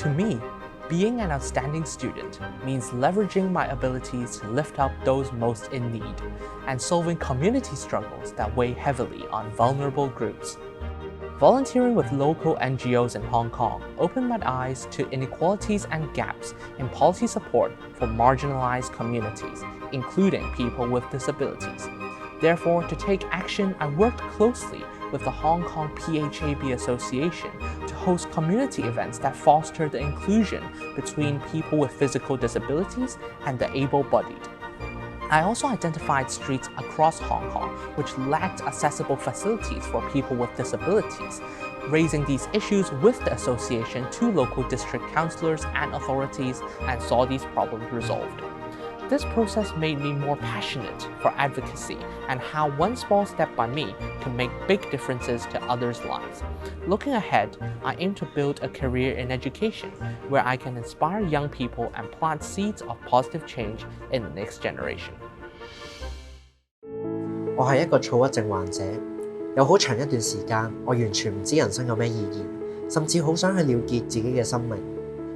To me, being an outstanding student means leveraging my abilities to lift up those most in need and solving community struggles that weigh heavily on vulnerable groups. Volunteering with local NGOs in Hong Kong opened my eyes to inequalities and gaps in policy support for marginalized communities, including people with disabilities. Therefore, to take action, I worked closely with the Hong Kong PHAB Association to host community events that foster the inclusion between people with physical disabilities and the able-bodied. I also identified streets across Hong Kong which lacked accessible facilities for people with disabilities, raising these issues with the association to local district councillors and authorities, and saw these problems resolved. This process made me more passionate for advocacy and how one small step by me can make big differences to others' lives. Looking ahead, I aim to build a career in education where I can inspire young people and plant seeds of positive change in the next generation. 我係一個躁鬱症患者，有好長一段時間，我完全唔知人生有咩意義，甚至好想去了結自己嘅生命。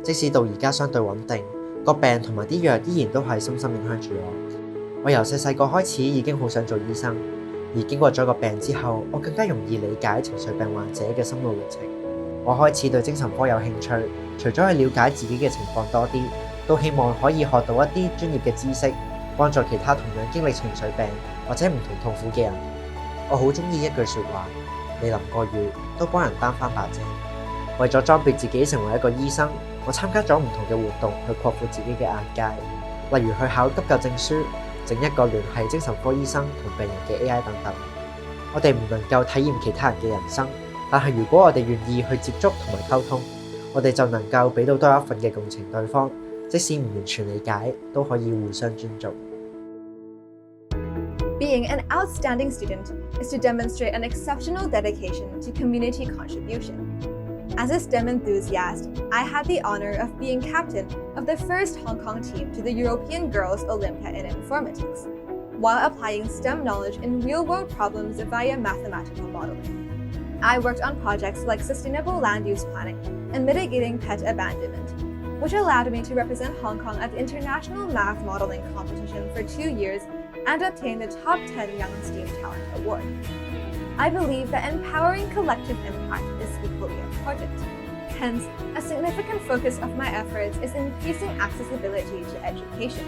即使到而家相對穩定，個病同埋啲藥依然都係深深影響住我。我由細個開始已經好想做醫生，而經過咗個病之後，我更加容易理解情緒病患者嘅心路歷程。我開始對精神科有興趣，除咗去了解自己嘅情況多啲，都希望可以學到一啲專業嘅知識，幫助其他同樣經歷情緒病或者唔同痛苦嘅人。我好鍾意一句説話：未淋過雨都幫人擔翻把遮。為咗裝備自己成為一個醫生，我參加咗唔同嘅活動去擴闊自己嘅眼界，例如去考急救證書，整一個聯繫精神科醫生同病人嘅 AI 等等。我哋唔能夠體驗其他人嘅人生，但係如果我哋願意去接觸同埋溝通，我哋就能夠俾到多一份嘅共情對方，即使唔完全理解，都可以互相尊重。Being an outstanding student is to demonstrate an exceptional dedication to community contribution. As a STEM enthusiast, I had the honor of being captain of the first Hong Kong team to the European Girls' Olympia in Informatics, while applying STEM knowledge in real-world problems via mathematical modeling. I worked on projects like sustainable land use planning and mitigating pet abandonment, which allowed me to represent Hong Kong at the International Math Modeling Competition for 2 years and obtain the Top 10 Young STEAM Talent Award. I believe that empowering collective impact is equally important. Hence, a significant focus of my efforts is increasing accessibility to education.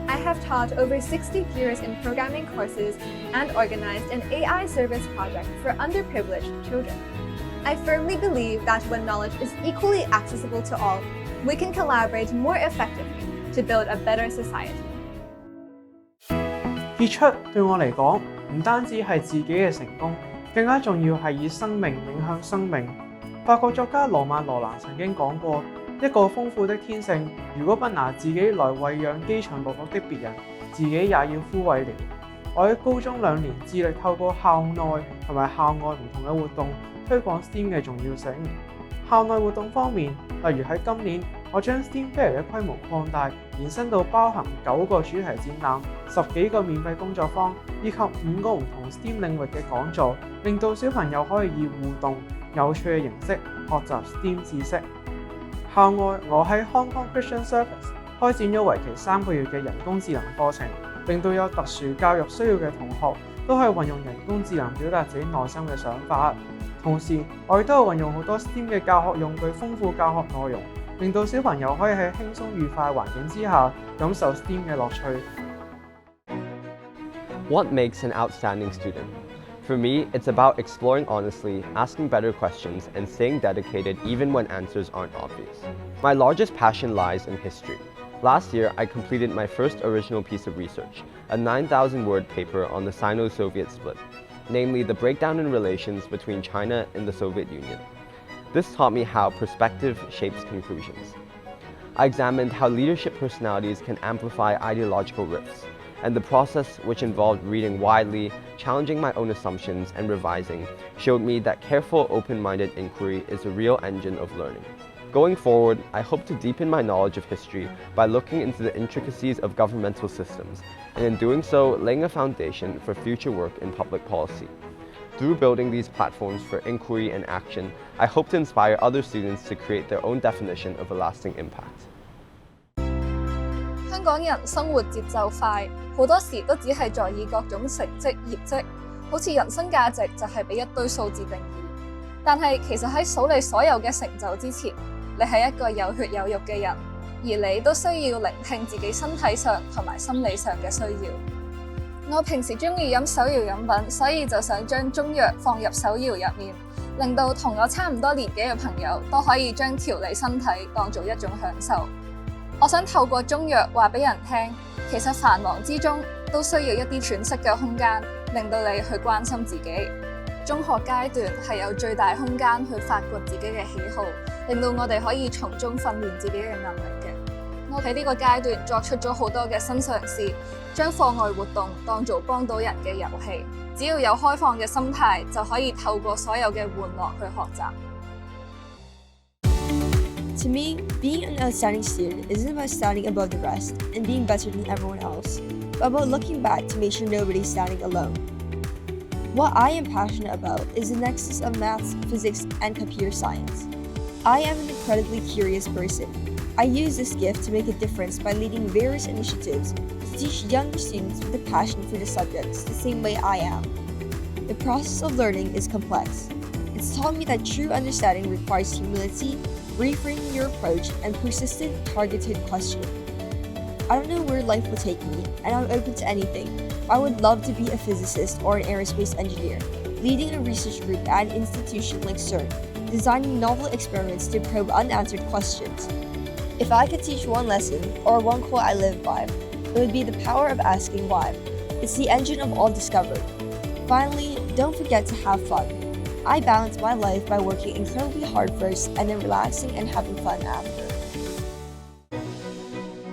I have taught over 60 peers in programming courses and organized an AI service project for underprivileged children. I firmly believe that when knowledge is equally accessible to all, we can collaborate more effectively to build a better society. 傑出對我嚟講，唔單止係自己嘅成功，更加重要係以生命影響生命。法國作家羅曼·羅蘭曾經講過：一個豐富的天性，如果不拿自己來餵養飢腸辘辘的別人，自己也要枯萎了。我喺高中2年致力透過校內同埋校外唔同嘅活動推廣 STEAM 嘅重要性。校內活動方面，例如喺今年，我將 STEAM Fair 嘅規模擴大，延伸到包含9個主題展覽、10幾個免費工作坊，以及5個唔同 STEAM 領域嘅講座，令到小朋友可以以互動、有趣嘅形式學習 STEAM 知識。校外，我喺 Hong Kong Christian Service 開展咗為期3個月嘅人工智能課程，令到有特殊教育需要嘅同學都可以運用人工智能表達自己內心嘅想法。同時，我亦都有運用好多 STEAM 嘅教學用具，豐富教學內容，令到小朋友可以喺輕鬆愉快環境之下感受 STEAM 嘅樂趣。What makes an outstanding student? For me, it's about exploring honestly, asking better questions, and staying dedicated even when answers aren't obvious. My largest passion lies in history. Last year, I completed my first original piece of research, a 9,000-word paper on the Sino-Soviet split, namely the breakdown in relations between China and the Soviet Union. This taught me how perspective shapes conclusions. I examined how leadership personalities can amplify ideological rifts, and the process, which involved reading widely, challenging my own assumptions, and revising, showed me that careful, open-minded inquiry is a real engine of learning. Going forward, I hope to deepen my knowledge of history by looking into the intricacies of governmental systems, and in doing so, laying a foundation for future work in public policy. Through building these platforms for inquiry and action, I hope to inspire other students to create their own definition of a lasting impact. 香港人生活節奏快，好多時都只係在意各種成績、業績，好似人生價值就係俾一堆數字定義。但係其實喺數你所有嘅成就之前，你係一個有血有肉嘅人，而你都需要聆聽自己身體上同埋心理上嘅需要。我平時中意飲手搖飲品，所以就想將中藥放入手搖入面，令到同我差唔多年紀嘅朋友都可以將調理身體當做一種享受。我想透過中藥話俾人聽，其實繁忙之中都需要一啲喘息嘅空間，令到你去關心自己。中學階段係有最大空間去發掘自己嘅喜好，令到我哋可以從中訓練自己嘅能力嘅。我喺呢個階段作出咗好多嘅新嘗試，將課外活動當做幫到人嘅遊戲。只要有開放嘅心態，就可以透過所有嘅玩樂去學習。To me, being an outstanding student isn't about standing above the rest and being better than everyone else, but about looking back to make sure nobody's standing alone. What I am passionate about is the nexus of maths, physics, and computer science. I am an incredibly curious person. I use this gift to make a difference by leading various initiatives to teach younger students with a passion for the subjects the same way I am. The process of learning is complex. It's taught me that true understanding requires humility, reframing your approach, and persistent, targeted questioning. I don't know where life will take me, and I'm open to anything. I would love to be a physicist or an aerospace engineer, leading a research group at an institution like CERN, designing novel experiments to probe unanswered questions. If I could teach one lesson, or one quote I live by, it would be the power of asking why. It's the engine of all discovery. Finally, don't forget to have fun. I balance my life by working incredibly hard first and then relaxing and having fun after.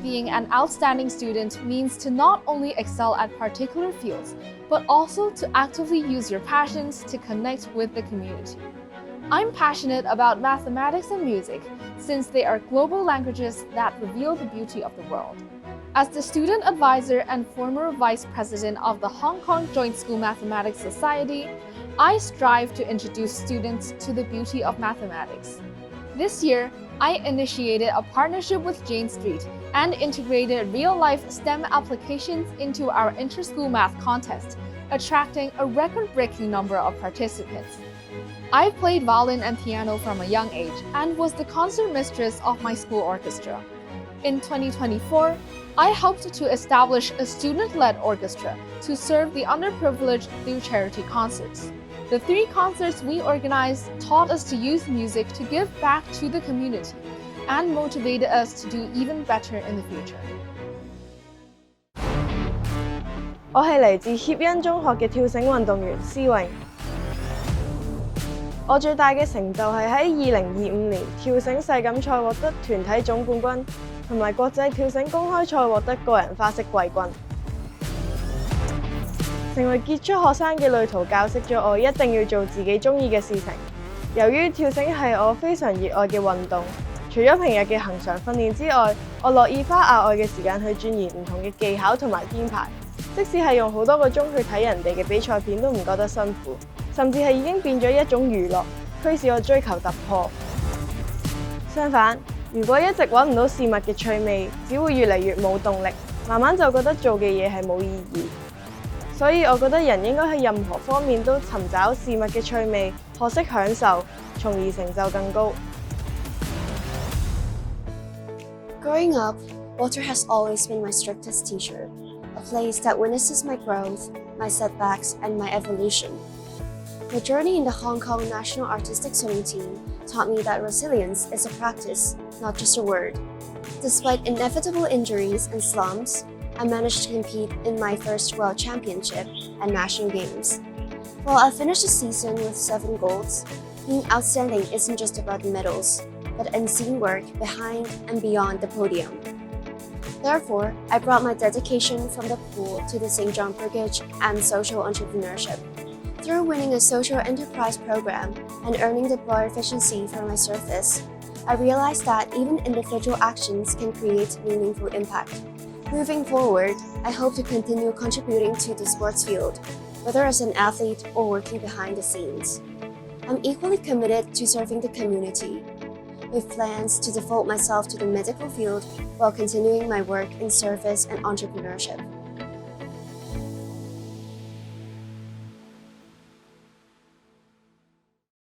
Being an outstanding student means to not only excel at particular fields, but also to actively use your passions to connect with the community. I'm passionate about mathematics and music since they are global languages that reveal the beauty of the world. As the student advisor and former vice president of the Hong Kong Joint School Mathematics Society, I strive to introduce students to the beauty of mathematics. This year, I initiated a partnership with Jane Street and integrated real-life STEM applications into our inter-school math contest, attracting a record-breaking number of participants. I played violin and piano from a young age and was the concert mistress of my school orchestra. In 2024, I helped to establish a student-led orchestra to serve the underprivileged through charity concerts. The 3 concerts we organized taught us to use music to give back to the community and motivated us to do even better in the future. 我係嚟自協恩中學嘅跳繩運動員思穎。我最大嘅成就係喺2025年跳繩世錦賽獲得團體總冠軍，同埋國際跳繩公開賽獲得個人花式季軍。成為傑出學生嘅旅途教識咗我一定要做自己中意嘅事情。由於跳繩係我非常熱愛嘅運動，除咗平日嘅恆常訓練之外，我樂意花額外嘅時間去鑽研唔同嘅技巧同埋編排。即使係用好多個鐘去睇人哋嘅比賽片都唔覺得辛苦，甚至係已經變咗一種娛樂，驅使我追求突破。相反，如果一直揾唔到事物嘅趣味，只會越嚟越冇動力，慢慢就覺得做嘅嘢係冇意義。所以我覺得人應該喺任何方面都尋找事物嘅趣味，學識享受，從而成就更高。Growing up, water has always been my strictest teacher, a place that witnesses my growth, my setbacks, and my evolution. My journey in the Hong Kong National Artistic Swimming Team taught me that resilience is a practice, not just a word. Despite inevitable injuries and slumps, I managed to compete in my first World Championship and National Games. While I finished the season with 7 golds, being outstanding isn't just about the medals, but unseen work behind and beyond the podium. Therefore, I brought my dedication from the pool to the St. John Brigade and social entrepreneurship. Through winning a social enterprise program and earning the bar efficiency for my service, I realized that even individual actions can create meaningful impact. Moving forward, I hope to continue contributing to the sports field, whether as an athlete or working behind the scenes. I'm equally committed to serving the community, with plans to devote myself to the medical field while continuing my work in service and entrepreneurship.